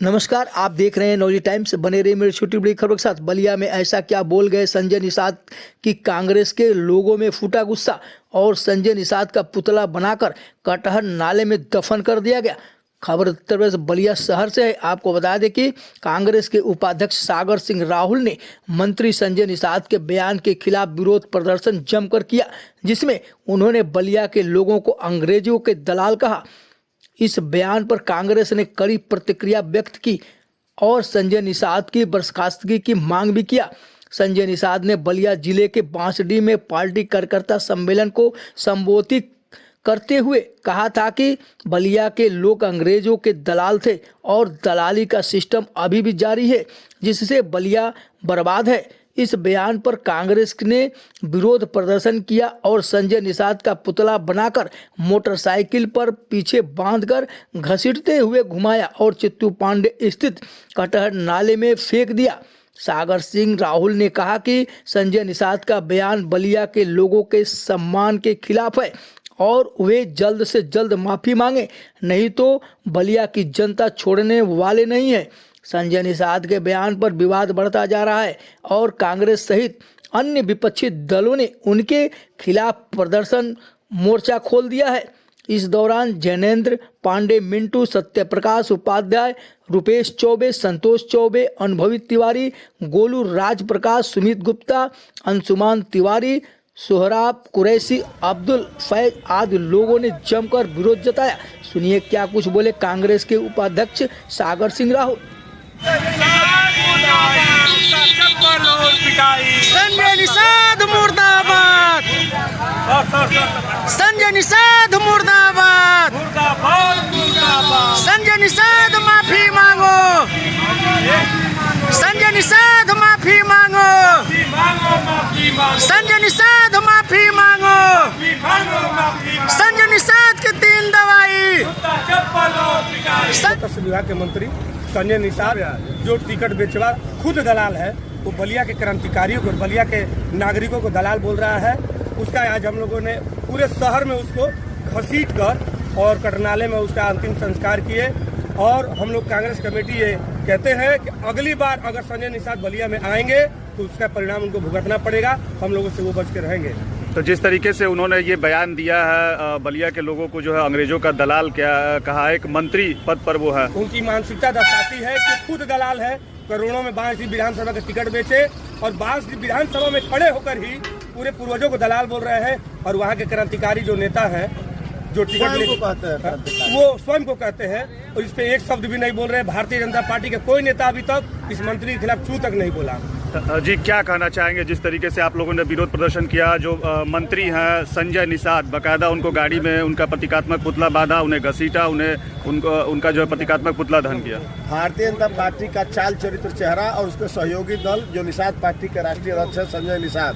नमस्कार, आप देख रहे हैं नौजी टाइम्स। बने रहिए मेरी छोटी बड़ी खबर के साथ। बलिया में ऐसा क्या बोल गए संजय निषाद कि कांग्रेस के लोगों में फूटा गुस्सा और संजय निषाद का पुतला बनाकर कटहर नाले में दफन कर दिया गया। खबर उत्तर प्रदेश बलिया शहर से है। आपको बता दें कि कांग्रेस के उपाध्यक्ष सागर सिंह राहुल ने मंत्री संजय निषाद के बयान के खिलाफ विरोध प्रदर्शन जमकर किया, जिसमें उन्होंने बलिया के लोगों को अंग्रेजों के दलाल कहा। इस बयान पर कांग्रेस ने कड़ी प्रतिक्रिया व्यक्त की और संजय निषाद की बर्खास्तगी की मांग भी किया। संजय निषाद ने बलिया जिले के बांसडीह में पार्टी कार्यकर्ता सम्मेलन को संबोधित करते हुए कहा था कि बलिया के लोग अंग्रेजों के दलाल थे और दलाली का सिस्टम अभी भी जारी है, जिससे बलिया बर्बाद है। इस बयान पर कांग्रेस ने विरोध प्रदर्शन किया और संजय निषाद का पुतला बनाकर मोटरसाइकिल पर पीछे बांधकर घसीटते हुए घुमाया और चित्तू पांडे स्थित कटहर नाले में फेंक दिया। सागर सिंह राहुल ने कहा कि संजय निषाद का बयान बलिया के लोगों के सम्मान के खिलाफ है और वे जल्द से जल्द माफी मांगे, नहीं तो बलिया की जनता छोड़ने वाले नहीं है। संजय निषाद के बयान पर विवाद बढ़ता जा रहा है और कांग्रेस सहित अन्य विपक्षी दलों ने उनके खिलाफ प्रदर्शन मोर्चा खोल दिया है। इस दौरान जैनेन्द्र पांडे, मिंटू, सत्यप्रकाश उपाध्याय, रुपेश चौबे, संतोष चौबे, अनुभवी तिवारी, गोलू राजप्रकाश, सुमित गुप्ता, अंशुमान तिवारी, सोहराब कुरैशी, अब्दुल फैज आदि लोगों ने जमकर विरोध जताया। सुनिए क्या कुछ बोले कांग्रेस के उपाध्यक्ष सागर सिंह राहुल। संजय निषाद मुर्दाबाद, संजय निषाद मुर्दाबाद, संजय निषाद माफी मांगो, संजय निषाद माफी मांगो, संजय निषाद माफी मांगो, संजय निषाद की 3 दवाई। विभाग के मंत्री संजय निषाद जो टिकट बेचवा खुद दलाल है, वो बलिया के क्रांतिकारियों को, बलिया के नागरिकों को दलाल बोल रहा है। उसका आज हम लोगों ने पूरे शहर में उसको घसीट कर और कटनाले में उसका अंतिम संस्कार किए। और हम लोग कांग्रेस कमेटी ये कहते हैं कि अगली बार अगर संजय निषाद बलिया में आएंगे तो उसका परिणाम उनको भुगतना पड़ेगा। हम लोगों से वो बच के रहेंगे। तो जिस तरीके से उन्होंने ये बयान दिया है, बलिया के लोगों को जो है अंग्रेजों का दलाल क्या कहा है, एक मंत्री पद पर वो है, उनकी मानसिकता दर्शाती है कि खुद दलाल है। करोड़ों में बांसडीह विधानसभा के टिकट बेचे और बांसडीह विधानसभा में खड़े होकर ही पूरे पूर्वजों को दलाल बोल रहे हैं। और वहाँ के क्रांतिकारी जो नेता है, जो टिकट वो स्वयं को कहते हैं और इस पे एक शब्द भी नहीं बोल रहे। भारतीय जनता पार्टी के कोई नेता अभी तक इस मंत्री के खिलाफ चू तक नहीं बोला। जी क्या कहना चाहेंगे जिस तरीके से आप लोगों ने विरोध प्रदर्शन किया? जो मंत्री हैं संजय निषाद, बाकायदा उनको गाड़ी में उनका प्रतीकात्मक पुतला बांधा, उन्हें घसीटा, उनका जो है प्रतीकात्मक पुतला दहन किया। भारतीय जनता पार्टी का चाल चरित्र चेहरा और उसके सहयोगी दल जो निषाद पार्टी के राष्ट्रीय अध्यक्ष संजय निषाद,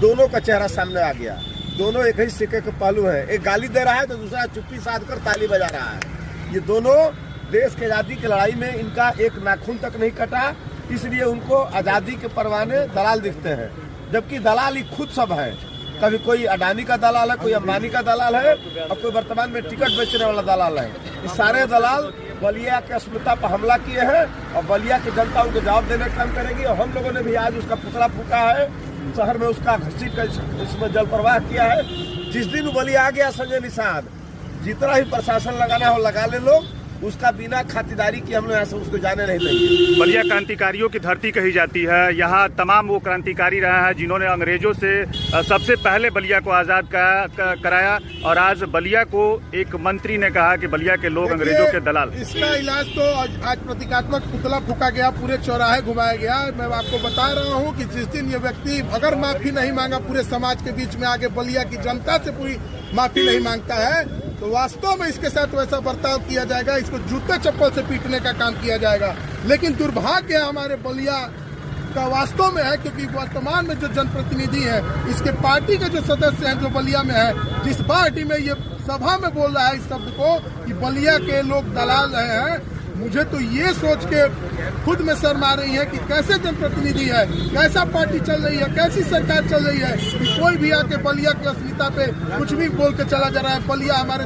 दोनों का चेहरा सामने आ गया। दोनों एक ही सिक्के के पहलू है। एक गाली दे रहा है तो दूसरा चुप्पी साध कर ताली बजा रहा है। ये दोनों देश की आज़ादी की लड़ाई में इनका एक नाखून तक नहीं कटा, इसलिए उनको आज़ादी के परवाने दलाल दिखते हैं, जबकि दलाल ही खुद सब है। कभी कोई अडानी का दलाल है, कोई अंबानी का दलाल है और कोई वर्तमान में टिकट बेचने वाला दलाल है। ये सारे दलाल बलिया के अस्मिता पर हमला किए हैं और बलिया की जनता उनको जवाब देने का काम करेगी। और हम लोगों ने भी आज उसका पुतला फूका है, शहर में उसका घसीट कर इसमें जल प्रवाह किया है। जिस दिन बलिया आ गया संजय निषाद, जितना ही प्रशासन लगाना हो लगा ले लोग, उसका बिना खातिरदारी की हम लोग यहाँ से उसको जाने नहीं देंगे। बलिया क्रांतिकारियों की धरती कही जाती है। यहाँ तमाम वो क्रांतिकारी रहे हैं जिन्होंने अंग्रेजों से सबसे पहले बलिया को आज़ाद कराया और आज बलिया को एक मंत्री ने कहा कि बलिया के लोग अंग्रेजों के दलाल। इसका इलाज तो आज प्रतीकात्मक पुतला फूका गया, पूरे चौराहे घुमाया गया। मैं आपको बता रहा हूँ कि जिस दिन ये व्यक्ति अगर माफी नहीं मांगा, पूरे समाज के बीच में आगे बलिया की जनता से पूरी माफी नहीं मांगता है, तो वास्तव में इसके साथ वैसा बर्ताव किया जाएगा, इसको जूते चप्पल से पीटने का काम किया जाएगा। लेकिन दुर्भाग्य हमारे बलिया का वास्तव में है, क्योंकि वर्तमान में जो जनप्रतिनिधि है, इसके पार्टी के जो सदस्य हैं जो बलिया में है, जिस पार्टी में ये सभा में बोल रहा है इस शब्द को कि बलिया के लोग दलाल रहे हैं, मुझे तो ये सोच के खुद में शर्म आ रही है कि कैसे जनप्रतिनिधि है, कैसा पार्टी चल रही है, कैसी सरकार चल रही है कि कोई भी आके बलिया की अस्मिता पे कुछ भी बोल के चला जा रहा है। बलिया हमारे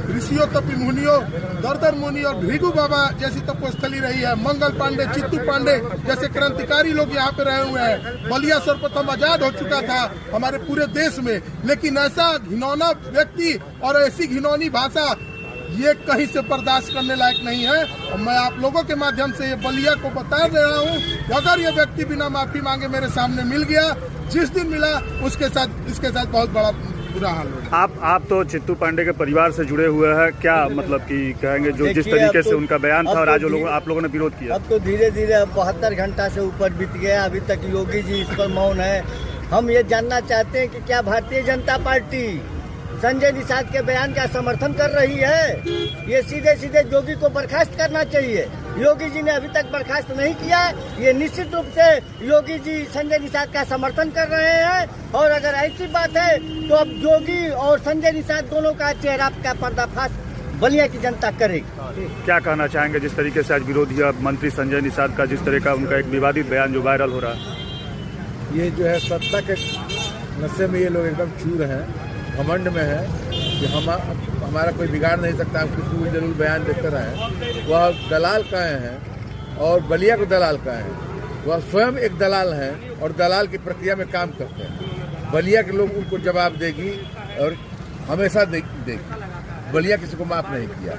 ऋषियों तपी मुनियों, दरदर मुनि और भृगु बाबा जैसी तपोस्थली रही है। मंगल पांडे, चित्तू पांडे जैसे क्रांतिकारी लोग यहाँ पे रहे हुए हैं। बलिया सर्वप्रथम आजाद हो चुका था हमारे पूरे देश में, लेकिन ऐसा घिनौना व्यक्ति और ऐसी घिनौनी भाषा ये कहीं से बर्दाश्त करने लायक नहीं है। और मैं आप लोगों के माध्यम से ये बलिया को बता दे रहा हूँ कि अगर ये व्यक्ति बिना माफी मांगे मेरे सामने मिल गया, जिस दिन मिला उसके साथ इसके साथ बहुत बड़ा बुरा हाल होगा। आप तो चित्तू पांडे के परिवार से जुड़े हुए हैं, क्या मतलब कि कहेंगे जो जिस तरीके से उनका बयान था और आज आप लोगों ने विरोध किया? अब तो धीरे धीरे 72 घंटा से ऊपर बीत गया, अभी तक योगी जी इस पर मौन है। हम ये जानना चाहते हैं कि क्या भारतीय जनता पार्टी संजय निषाद के बयान का समर्थन कर रही है? ये सीधे सीधे योगी को बर्खास्त करना चाहिए। योगी जी ने अभी तक बर्खास्त नहीं किया। ये निश्चित रूप से योगी जी संजय निषाद का समर्थन कर रहे हैं। और अगर ऐसी बात है तो अब योगी और संजय निषाद दोनों का चेहरा का पर्दाफाश बलिया की जनता करेगी। क्या कहना चाहेंगे जिस तरीके से आज विरोधी मंत्री संजय निषाद का जिस तरह का उनका एक विवादित बयान जो वायरल हो रहा है? ये जो है सत्ता के नशे में ये लोग एकदम चूर हैं, घमंड में है कि हमारा कोई बिगाड़ नहीं सकता। हम कुछ भी जरूर बयान देते रहे। वह दलाल कहे हैं और बलिया को दलाल कहे हैं। वह स्वयं एक दलाल हैं और दलाल की प्रक्रिया में काम करते हैं। बलिया के लोग उनको जवाब देगी और हमेशा देगी। बलिया किसी को माफ नहीं किया।